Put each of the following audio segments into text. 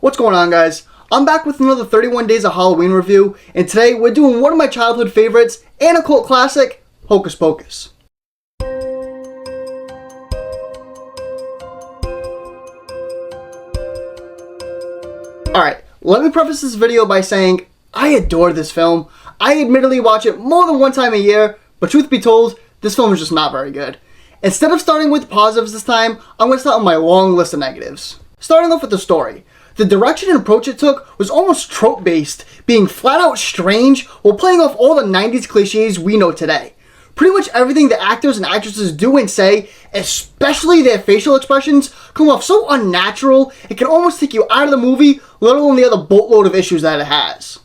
What's going on, guys? I'm back with another 31 Days of Halloween review, and today we're doing one of my childhood favorites and a cult classic, Hocus Pocus. Alright, let me preface this video by saying I adore this film. I admittedly watch it more than one time a year, but truth be told, this film is just not very good. Instead of starting with positives this time, I'm going to start on my long list of negatives. Starting off with the story. The direction and approach it took was almost trope-based, being flat-out strange while playing off all the 90s cliches we know today. Pretty much everything the actors and actresses do and say, especially their facial expressions, come off so unnatural it can almost take you out of the movie, let alone the other boatload of issues that it has.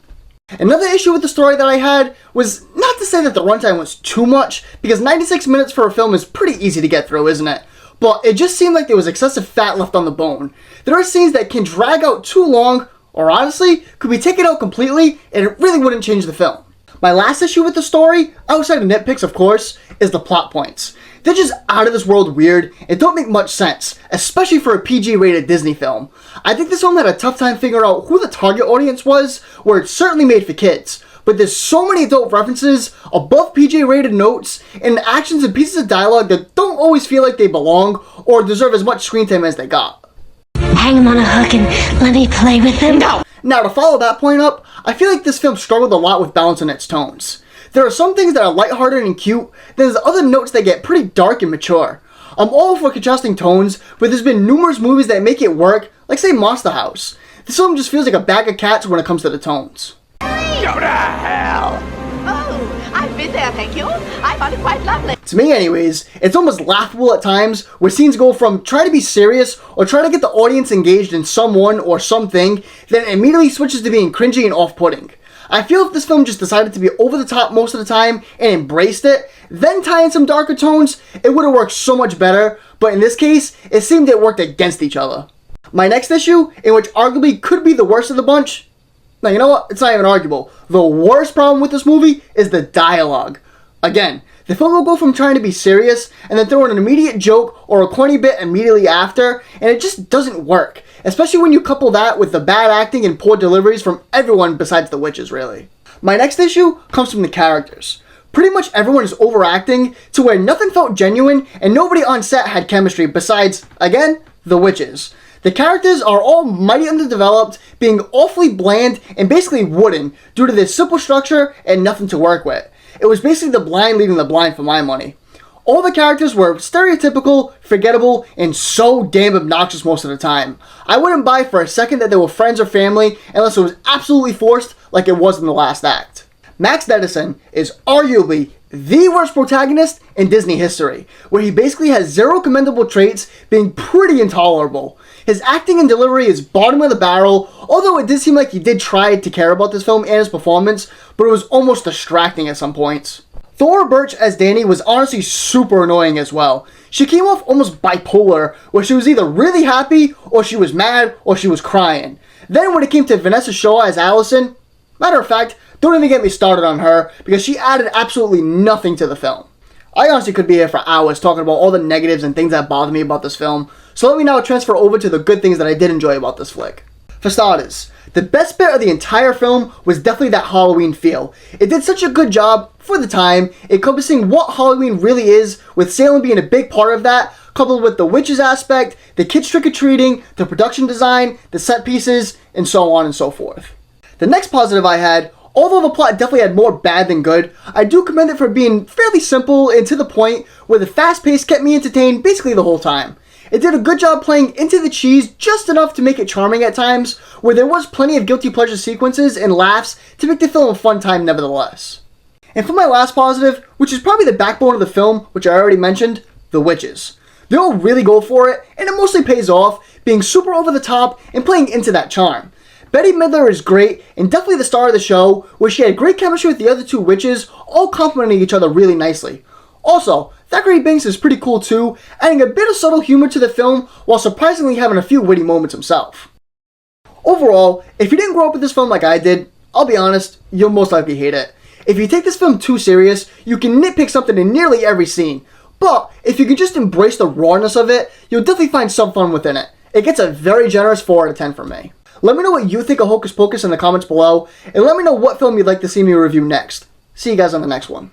Another issue with the story that I had was not to say that the runtime was too much, because 96 minutes for a film is pretty easy to get through, isn't it? But it just seemed like there was excessive fat left on the bone. There are scenes that can drag out too long, or honestly, could be taken out completely, and it really wouldn't change the film. My last issue with the story, outside of nitpicks of course, is the plot points. They're just out of this world weird and don't make much sense, especially for a PG-rated Disney film. I think this film had a tough time figuring out who the target audience was, where it's certainly made for kids. But there's so many adult references, above PG-rated notes, and actions and pieces of dialogue that don't always feel like they belong or deserve as much screen time as they got. Hang him on a hook and let me play with him. No! Now, to follow that point up, I feel like this film struggled a lot with balancing its tones. There are some things that are lighthearted and cute, then there's other notes that get pretty dark and mature. I'm all for contrasting tones, but there's been numerous movies that make it work, like say Monster House. This film just feels like a bag of cats when it comes to the tones. Go to hell! Oh, I've been there, thank you. I found it quite lovely. To me anyways, it's almost laughable at times where scenes go from trying to be serious or trying to get the audience engaged in someone or something, then it immediately switches to being cringy and off-putting. I feel if this film just decided to be over the top most of the time and embraced it, then tie in some darker tones, it would have worked so much better, but in this case, it seemed it worked against each other. My next issue, in which arguably could be the worst of the bunch, now you know what, it's not even arguable. The worst problem with this movie is the dialogue. Again, the film will go from trying to be serious and then throw in an immediate joke or a corny bit immediately after, and it just doesn't work. Especially when you couple that with the bad acting and poor deliveries from everyone besides the witches, really. My next issue comes from the characters. Pretty much everyone is overacting to where nothing felt genuine and nobody on set had chemistry besides, again, the witches. The characters are all mighty underdeveloped, being awfully bland and basically wooden due to their simple structure and nothing to work with. It was basically the blind leading the blind for my money. All the characters were stereotypical, forgettable, and so damn obnoxious most of the time. I wouldn't buy for a second that they were friends or family unless it was absolutely forced like it was in the last act. Max Edison is arguably the worst protagonist in Disney history, where he basically has zero commendable traits, being pretty intolerable. His acting and delivery is bottom of the barrel, although it did seem like he did try to care about this film and his performance, but it was almost distracting at some points. Thora Birch as Danny was honestly super annoying as well. She came off almost bipolar, where she was either really happy, or she was mad, or she was crying. Then when it came to Vanessa Shaw as Allison, matter of fact, don't even get me started on her, because she added absolutely nothing to the film. I honestly could be here for hours talking about all the negatives and things that bother me about this film, so let me now transfer over to the good things that I did enjoy about this flick. For starters, the best bit of the entire film was definitely that Halloween feel. It did such a good job, for the time, encompassing what Halloween really is, with Salem being a big part of that, coupled with the witches aspect, the kids trick-or-treating, the production design, the set pieces, and so on and so forth. The next positive I had, although the plot definitely had more bad than good, I do commend it for being fairly simple and to the point, where the fast pace kept me entertained basically the whole time. It did a good job playing into the cheese just enough to make it charming at times, where there was plenty of guilty pleasure sequences and laughs to make the film a fun time nevertheless. And for my last positive, which is probably the backbone of the film, which I already mentioned, the witches. They all really go for it, and it mostly pays off, being super over the top and playing into that charm. Bette Midler is great, and definitely the star of the show, where she had great chemistry with the other two witches, all complementing each other really nicely. Also, Thackeray Binks is pretty cool too, adding a bit of subtle humor to the film, while surprisingly having a few witty moments himself. Overall, if you didn't grow up with this film like I did, I'll be honest, you'll most likely hate it. If you take this film too serious, you can nitpick something in nearly every scene, but if you can just embrace the rawness of it, you'll definitely find some fun within it. It gets a very generous 4 out of 10 from me. Let me know what you think of Hocus Pocus in the comments below, and let me know what film you'd like to see me review next. See you guys on the next one.